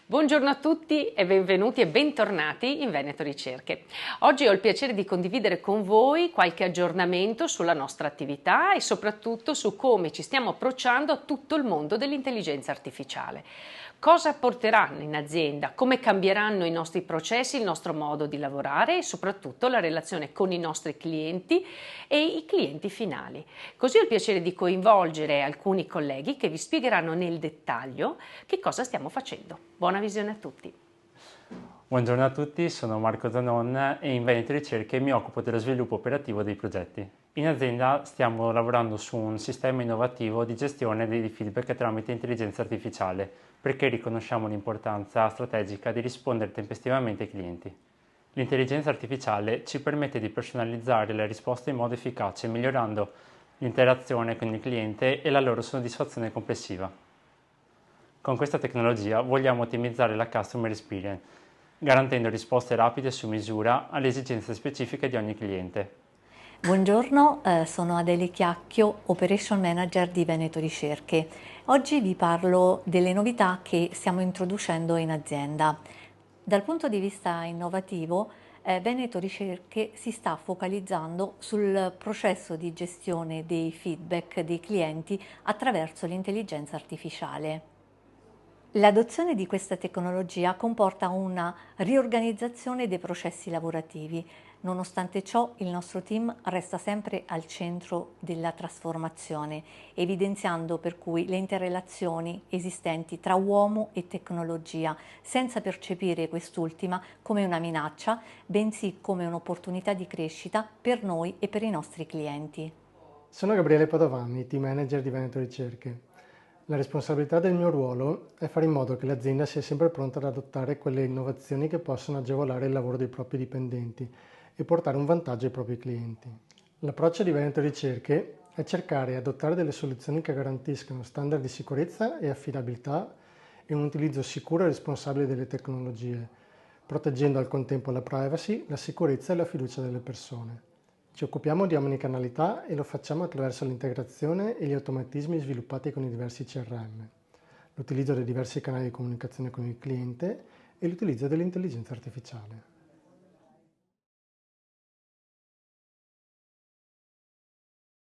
Buongiorno a tutti e benvenuti e bentornati in Veneto Ricerche. Oggi ho il piacere di condividere con voi qualche aggiornamento sulla nostra attività e soprattutto su come ci stiamo approcciando a tutto il mondo dell'intelligenza artificiale. Cosa porteranno in azienda, come cambieranno i nostri processi, il nostro modo di lavorare e soprattutto la relazione con i nostri clienti e i clienti finali. Così ho il piacere di coinvolgere alcuni colleghi che vi spiegheranno nel dettaglio che cosa stiamo facendo. Buona visione a tutti. Buongiorno a tutti, sono Marco Zanon e in Veneto Ricerche mi occupo dello sviluppo operativo dei progetti. In azienda stiamo lavorando su un sistema innovativo di gestione dei feedback tramite intelligenza artificiale, perché riconosciamo l'importanza strategica di rispondere tempestivamente ai clienti. L'intelligenza artificiale ci permette di personalizzare le risposte in modo efficace, migliorando l'interazione con il cliente e la loro soddisfazione complessiva. Con questa tecnologia vogliamo ottimizzare la customer experience, garantendo risposte rapide su misura alle esigenze specifiche di ogni cliente. Buongiorno, sono Adele Chiacchio, Operation Manager di Veneto Ricerche. Oggi vi parlo delle novità che stiamo introducendo in azienda. Dal punto di vista innovativo, Veneto Ricerche si sta focalizzando sul processo di gestione dei feedback dei clienti attraverso l'intelligenza artificiale. L'adozione di questa tecnologia comporta una riorganizzazione dei processi lavorativi. Nonostante ciò, il nostro team resta sempre al centro della trasformazione, evidenziando per cui le interrelazioni esistenti tra uomo e tecnologia, senza percepire quest'ultima come una minaccia, bensì come un'opportunità di crescita per noi e per i nostri clienti. Sono Gabriele Padovani, team manager di Veneto Ricerche. La responsabilità del mio ruolo è fare in modo che l'azienda sia sempre pronta ad adottare quelle innovazioni che possono agevolare il lavoro dei propri dipendenti e portare un vantaggio ai propri clienti. L'approccio di Veneto Ricerche è cercare e adottare delle soluzioni che garantiscano standard di sicurezza e affidabilità e un utilizzo sicuro e responsabile delle tecnologie, proteggendo al contempo la privacy, la sicurezza e la fiducia delle persone. Ci occupiamo di omnicanalità e lo facciamo attraverso l'integrazione e gli automatismi sviluppati con i diversi CRM, l'utilizzo dei diversi canali di comunicazione con il cliente e l'utilizzo dell'intelligenza artificiale.